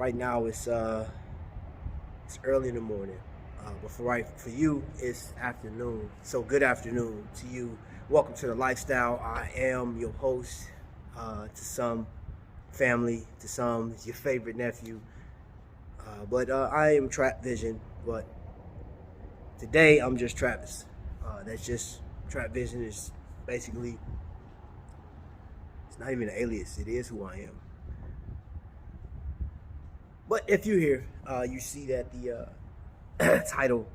Right now it's early in the morning. But for you it's afternoon. So good afternoon to you. Welcome to the lifestyle. I am your host. To some family, to some your favorite nephew. But I am Trapvision. But today I'm just Travis. That's just Trapvision is basically, it's not even an alias. It is who I am. But if you're here, you see that the title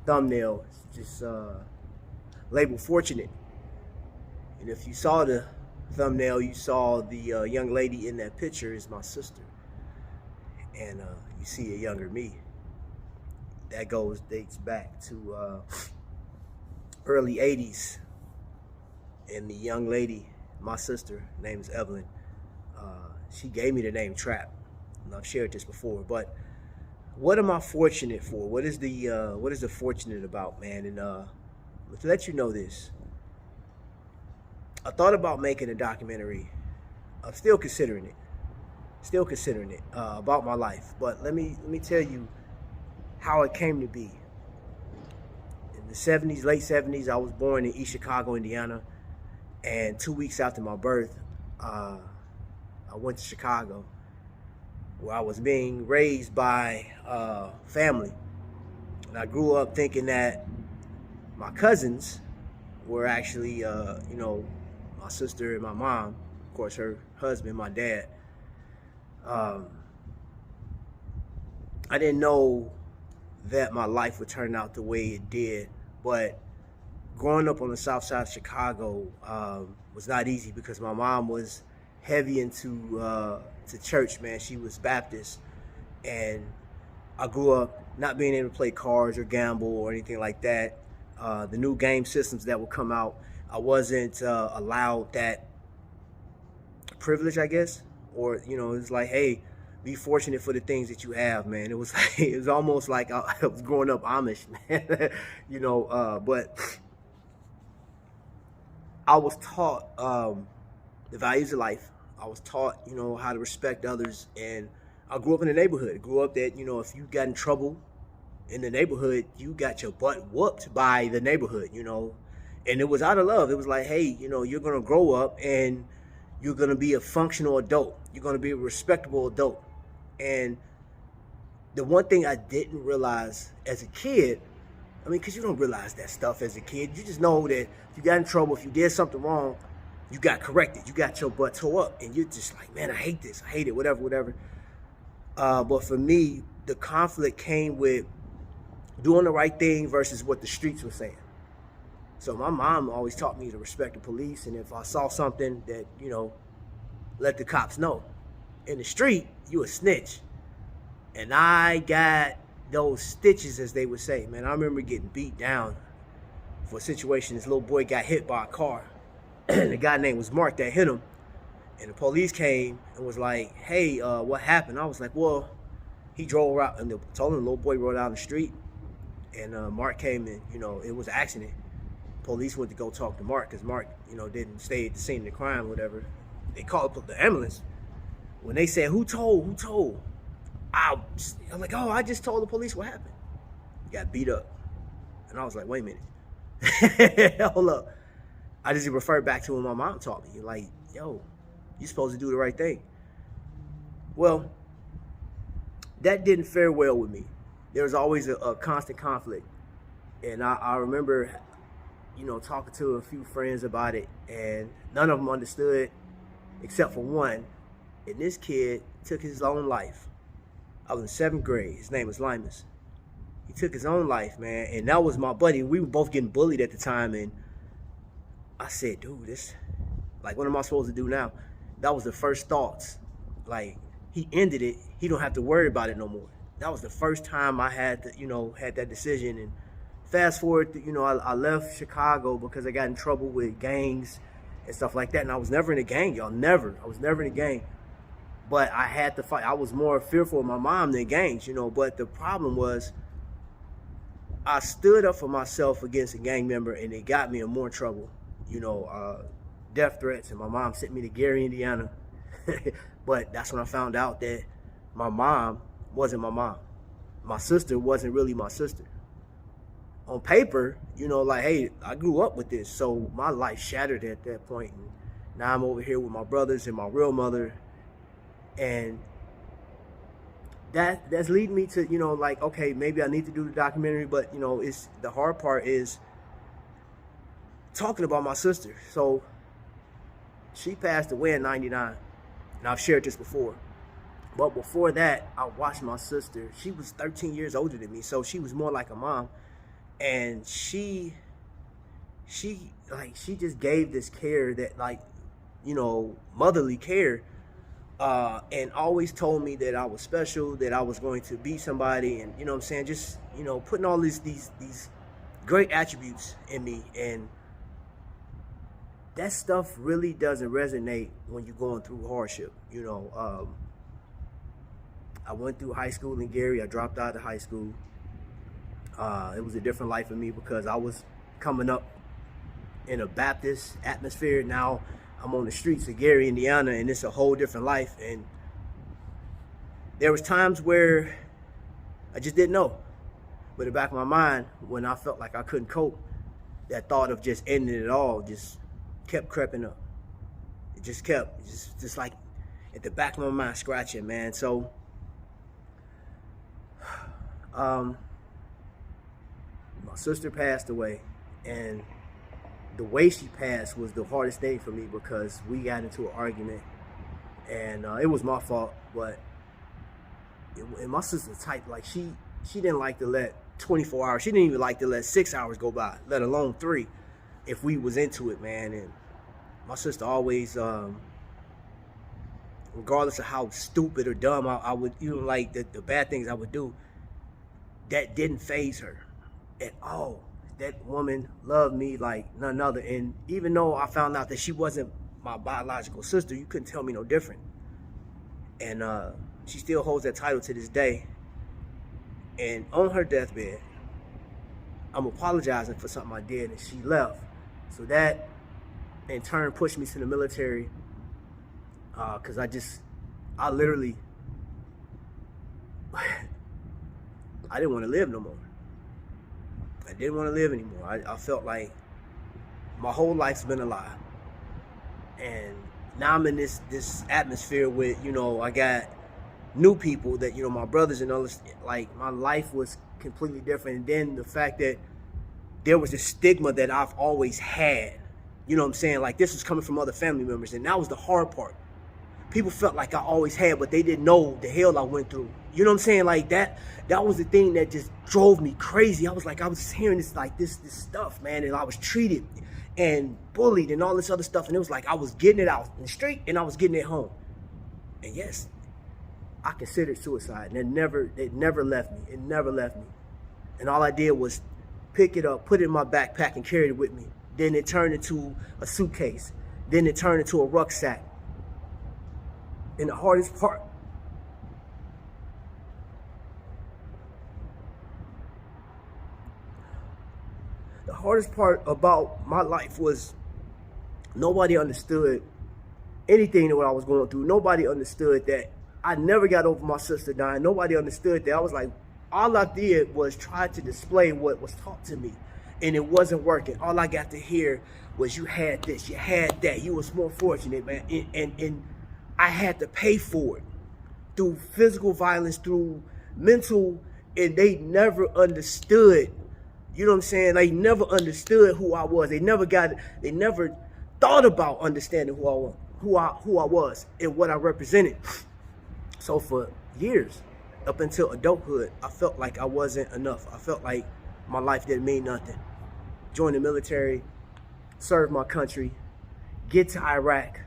thumbnail is just labeled fortunate. And if you saw the thumbnail, you saw the young lady in that picture is my sister. And you see a younger me. That dates back to early 80s. And the young lady, my sister, her name is Evelyn, she gave me the name Trap. And I've shared this before, but what am I fortunate for? What is the fortunate about, man? And to let you know this, I thought about making a documentary. I'm still considering it about my life. But let me tell you how it came to be. In the 70s, late 70s, I was born in East Chicago, Indiana, and 2 weeks after my birth, I went to Chicago, where I was being raised by family. And I grew up thinking that my cousins were actually, my sister and my mom, of course, her husband, my dad. I didn't know that my life would turn out the way it did, but growing up on the south side of Chicago was not easy because my mom was heavy into to church, man. She was Baptist, and I grew up not being able to play cards or gamble or anything like that. The new game systems that would come out, I wasn't allowed that privilege, I guess. Or it's like, hey, be fortunate for the things that you have, man. It was like, it was almost like I was growing up Amish, man. But I was taught the values of life. I was taught, how to respect others. And I grew up in the neighborhood. I grew up that, if you got in trouble in the neighborhood, you got your butt whooped by the neighborhood, And it was out of love. It was like, hey, you're going to grow up and you're going to be a functional adult. You're going to be a respectable adult. And the one thing I didn't realize as a kid, because you don't realize that stuff as a kid. You just know that if you got in trouble, if you did something wrong, you got corrected. You got your butt tore up. And you're just like, man, I hate this. I hate it, whatever. But for me, the conflict came with doing the right thing versus what the streets were saying. So my mom always taught me to respect the police. And if I saw something that, let the cops know. In the street, you a snitch. And I got those stitches, as they would say, man. I remember getting beat down for a situation. This little boy got hit by a car. And the guy named was Mark that hit him. And the police came and was like, hey, what happened? I was like, well, he drove out, and told him the little boy rode down the street. And Mark came and, it was an accident. Police went to go talk to Mark because Mark, didn't stay at the scene of the crime, whatever. They called up the ambulance. When they said, who told? I'm like, oh, I just told the police what happened. He got beat up. And I was like, wait a minute. Hold up. I just referred back to what my mom taught me. Like, yo, you're supposed to do the right thing. Well, that didn't fare well with me. There was always a constant conflict. And I remember, talking to a few friends about it, and none of them understood except for one. And this kid took his own life. I was in 7th grade. His name was Limas. He took his own life, man. And that was my buddy. We were both getting bullied at the time. And I said, dude, what am I supposed to do now? That was the first thoughts. Like, he ended it. He don't have to worry about it no more. That was the first time I had to, had that decision. And fast forward, I left Chicago because I got in trouble with gangs and stuff like that. And I was never in a gang, y'all. Never. I was never in a gang. But I had to fight. I was more fearful of my mom than gangs, But the problem was, I stood up for myself against a gang member, and it got me in more trouble. Death threats, and my mom sent me to Gary, Indiana. But that's when I found out that my mom wasn't my mom. My sister wasn't really my sister. On paper, you know, like, hey, I grew up with this, so my life shattered at that point. And now I'm over here with my brothers and my real mother, and that's leading me to, you know, like, okay, maybe I need to do the documentary, but you know, it's the hard part is talking about my sister. So she passed away in '99, and I've shared this before. But before that, I watched my sister. She was 13 years older than me, so she was more like a mom. And she just gave this care that, like, you know, motherly care, and always told me that I was special, that I was going to be somebody, and you know what I'm saying, just, you know, putting all these great attributes in me. And that stuff really doesn't resonate when you're going through hardship. You know, I went through high school in Gary. I dropped out of high school. It was a different life for me because I was coming up in a Baptist atmosphere. Now I'm on the streets of Gary, Indiana, and it's a whole different life. And there was times where I just didn't know. But in the back of my mind, when I felt like I couldn't cope, that thought of just ending it all just kept creeping up. It just kept, just like at the back of my mind, scratching, man. So, my sister passed away, and the way she passed was the hardest thing for me because we got into an argument, and it was my fault. But and my sister's type, like, she didn't like to let 24 hours. She didn't even like to let 6 hours go by, let alone 3, if we was into it, man. And my sister always, regardless of how stupid or dumb I would, you know, like the bad things I would do, that didn't faze her at all. That woman loved me like none other. And even though I found out that she wasn't my biological sister, you couldn't tell me no different. And she still holds that title to this day. And on her deathbed, I'm apologizing for something I did, and she left. So that in turn pushed me to the military, because I literally I didn't want to live no more. I didn't want to live anymore. I felt like my whole life's been a lie. And now I'm in this atmosphere with, you know, I got new people that, you know, my brothers and others. Like, my life was completely different. And then the fact that there was a stigma that I've always had, you know what I'm saying? Like, this was coming from other family members, and that was the hard part. People felt like I always had, but they didn't know the hell I went through. You know what I'm saying? Like, that was the thing that just drove me crazy. I was like, I was hearing this, like, this stuff, man, and I was treated and bullied and all this other stuff, and it was like I was getting it out in the street and I was getting it home. And yes, I considered suicide, and it never left me. It never left me. And all I did was pick it up, put it in my backpack, and carry it with me. Then it turned into a suitcase. Then it turned into a rucksack. And the hardest part, about my life was nobody understood anything that what I was going through. Nobody understood that I never got over my sister dying. Nobody understood that. I was like, all I did was try to display what was taught to me, and it wasn't working. All I got to hear was, you had this, you had that, you was more fortunate, man. And I had to pay for it through physical violence, through mental, and they never understood. You know what I'm saying? They never understood who I was. They never thought about understanding who I was and what I represented. So for years, up until adulthood, I felt like I wasn't enough. I felt like my life didn't mean nothing. Join the military, serve my country, get to Iraq.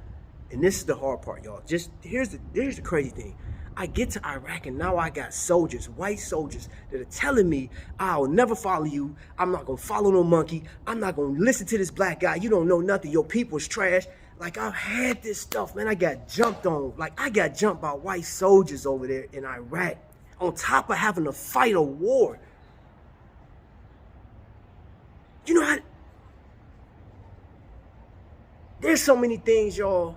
And this is the hard part, y'all. Just here's the crazy thing. I get to Iraq, and now I got soldiers, white soldiers, that are telling me, I'll never follow you. I'm not going to follow no monkey. I'm not going to listen to this black guy. You don't know nothing. Your people's trash. Like, I've had this stuff, man. I got jumped on. Like, I got jumped by white soldiers over there in Iraq, on top of having to fight a war. You know, there's so many things, y'all,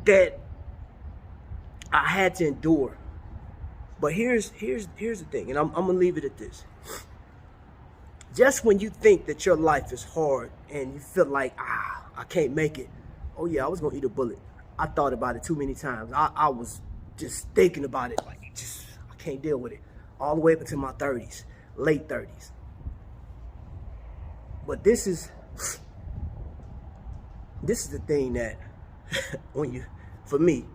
that I had to endure. But here's the thing, and I'm gonna leave it at this. Just when you think that your life is hard and you feel like, I can't make it. Oh yeah, I was gonna eat a bullet. I thought about it too many times. I was just thinking about it, like I can't deal with it. All the way up into my 30s, late 30s. But this is the thing that for me,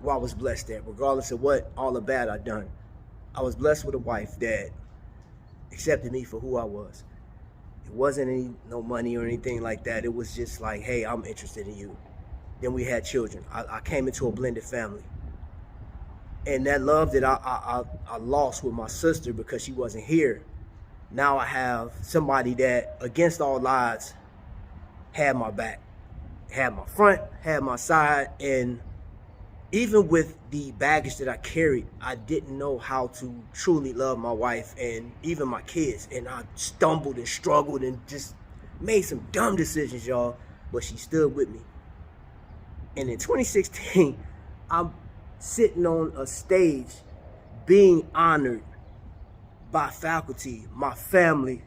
where I was blessed at, regardless of what all the bad I done, I was blessed with a wife that accepted me for who I was. It wasn't no money or anything like that. It was just like, hey, I'm interested in you. Then we had children. I came into a blended family. And that love that I lost with my sister because she wasn't here, now I have somebody that, against all odds, had my back, had my front, had my side. And even with the baggage that I carried, I didn't know how to truly love my wife and even my kids. And I stumbled and struggled and just made some dumb decisions, y'all. But she stood with me. And in 2016, I'm sitting on a stage being honored by faculty, my family.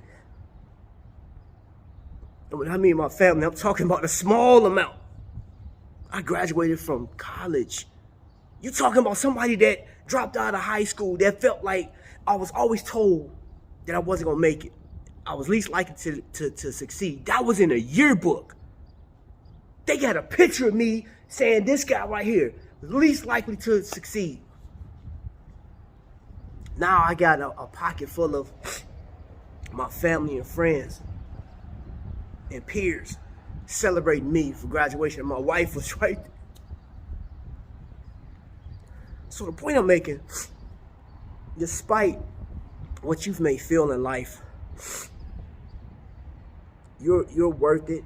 And when I mean my family, I'm talking about a small amount. I graduated from college. You talking about somebody that dropped out of high school, that felt like I was always told that I wasn't gonna make it. I was least likely to succeed. That was in a yearbook. They got a picture of me saying this guy right here, least likely to succeed. Now I got a pocket full of my family and friends and peers celebrating me for graduation. My wife was right there. So the point I'm making, despite what you may feel in life, you're worth it,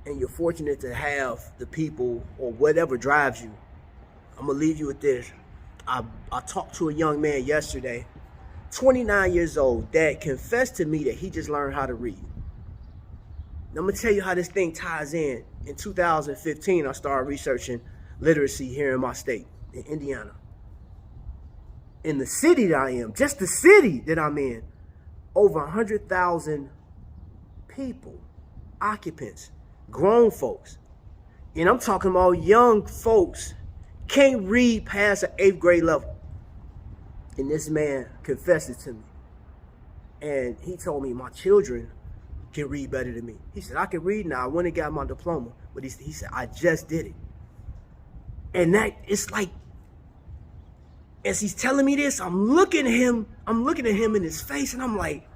and you're fortunate to have the people or whatever drives you. I'm gonna leave you with this. I talked to a young man yesterday, 29 years old, that confessed to me that he just learned how to read. Now, I'm gonna tell you how this thing ties in. In 2015, I started researching literacy here in my state, in Indiana. In the city that I am, just the city that I'm in, over 100,000 people, occupants, grown folks. And I'm talking about young folks can't read past an 8th grade level. And this man confessed it to me. And he told me my children can read better than me. He said, I can read now. I went and got my diploma. But he said, I just did it. And that, it's like, as he's telling me this, I'm looking at him in his face, and I'm like,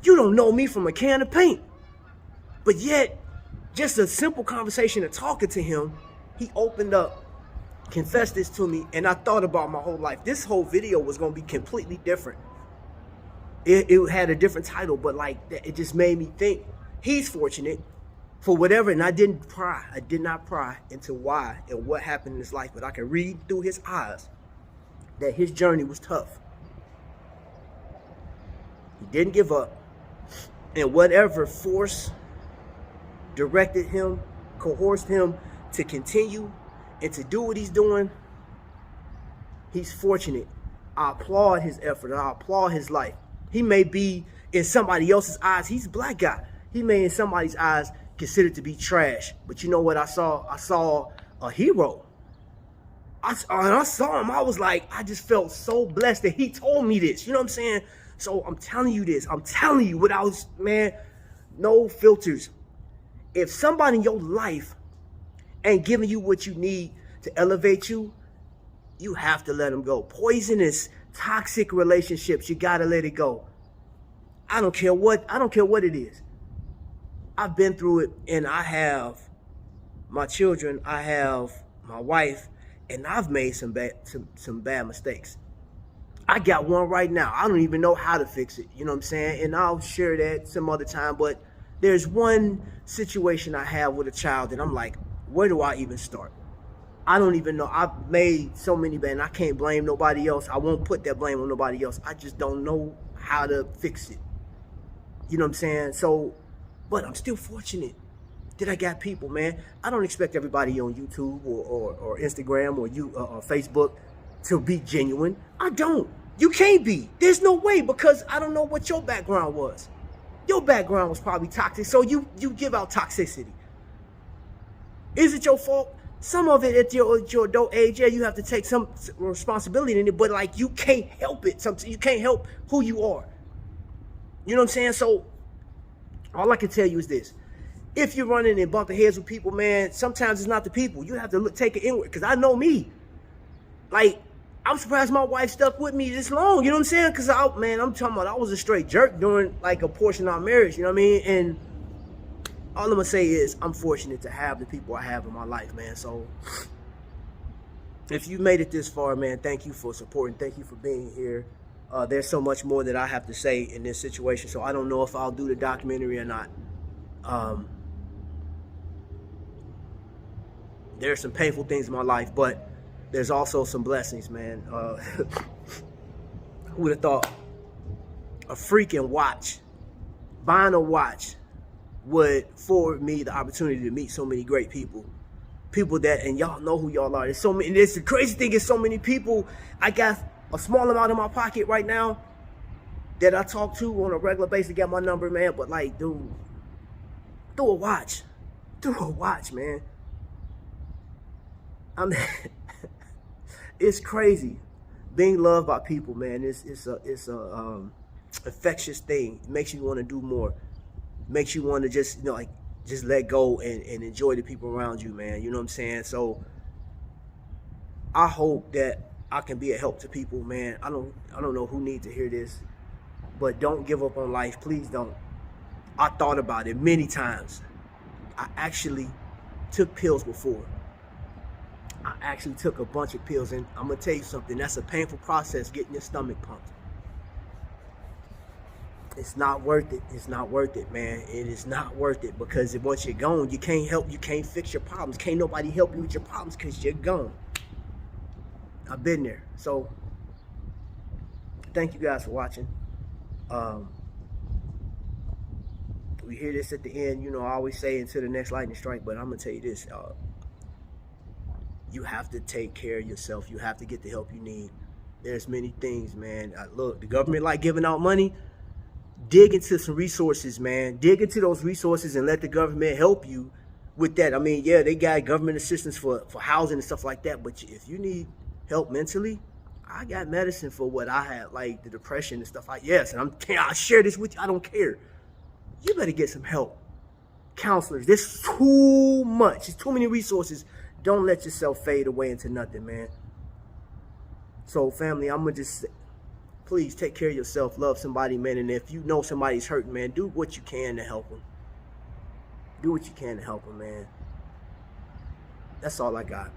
you don't know me from a can of paint. But yet, just a simple conversation of talking to him, he opened up, confessed this to me, and I thought about my whole life. This whole video was going to be completely different. It had a different title, but like, it just made me think he's fortunate for whatever, and I did not pry into why and what happened in his life, but I can read through his eyes that his journey was tough. He didn't give up, and whatever force directed him, coerced him to continue and to do what he's doing, he's fortunate. I applaud his effort. I applaud his life. He may be, in somebody else's eyes, he's a black guy. He may, in somebody's eyes, considered to be trash. But you know what I saw? I saw a hero. I saw him. I was like, I just felt so blessed that he told me this. You know what I'm saying? So I'm telling you this. I'm telling you without, man, no filters. If somebody in your life ain't giving you what you need to elevate you, you have to let them go. Poisonous, toxic relationships, you gotta let it go. I don't care what it is. I've been through it, and I have my children, I have my wife, and I've made some bad mistakes. I got one right now. I don't even know how to fix it. You know what I'm saying? And I'll share that some other time. But there's one situation I have with a child that I'm like, where do I even start? I don't even know. I've made so many bad, and I can't blame nobody else. I won't put that blame on nobody else. I just don't know how to fix it. You know what I'm saying? So, but I'm still fortunate. that I got people, man. I don't expect everybody on YouTube or Instagram or Facebook to be genuine. I don't. You can't be. There's no way, because I don't know what your background was. Your background was probably toxic, so you give out toxicity. Is it your fault? Some of it at your adult age, yeah, you have to take some responsibility in it, but like you can't help it. You can't help who you are. You know what I'm saying? So all I can tell you is this. If you're running and bumping heads with people, man, sometimes it's not the people. You have to take it inward, because I know me. Like, I'm surprised my wife stuck with me this long, you know what I'm saying? Because, man, I'm talking about I was a straight jerk during, like, a portion of our marriage, you know what I mean? And all I'm going to say is I'm fortunate to have the people I have in my life, man. So if you made it this far, man, thank you for supporting. Thank you for being here. There's so much more that I have to say in this situation, so I don't know if I'll do the documentary or not. There's some painful things in my life, but there's also some blessings, man. Who would have thought a freaking watch, buying a watch, would afford me the opportunity to meet so many great people. People that, and y'all know who y'all are. There's so many, and this the crazy thing is so many people. I got a small amount in my pocket right now that I talk to on a regular basis, got my number, man. But like, dude, through a watch, man. I mean, it's crazy. Being loved by people, man, it's a infectious thing. It makes you want to do more. Makes you want to just, just let go and enjoy the people around you, man. You know what I'm saying? So I hope that I can be a help to people, man. I don't know who needs to hear this, but don't give up on life. Please don't. I thought about it many times. I actually took pills before. I actually took a bunch of pills, and I'm gonna tell you something. That's a painful process, getting your stomach pumped. It's not worth it. It's not worth it, man. It is not worth it, because once you're gone, you can't fix your problems. Can't nobody help you with your problems because you're gone. I've been there. So thank you guys for watching. We hear this at the end. I always say until the next lightning strike, but I'm gonna tell you this. You have to take care of yourself. You have to get the help you need. There's many things, man. Look, the government like giving out money. Dig into some resources, man. Dig into those resources and let the government help you with that. I mean, yeah, they got government assistance for housing and stuff like that. But if you need help mentally, I got medicine for what I had, like the depression and stuff like. Yes, and I share this with you. I don't care. You better get some help. Counselors. There's too much. There's too many resources. Don't let yourself fade away into nothing, man. So, family, I'm going to just say, please take care of yourself. Love somebody, man. And if you know somebody's hurting, man, do what you can to help them. Do what you can to help them, man. That's all I got.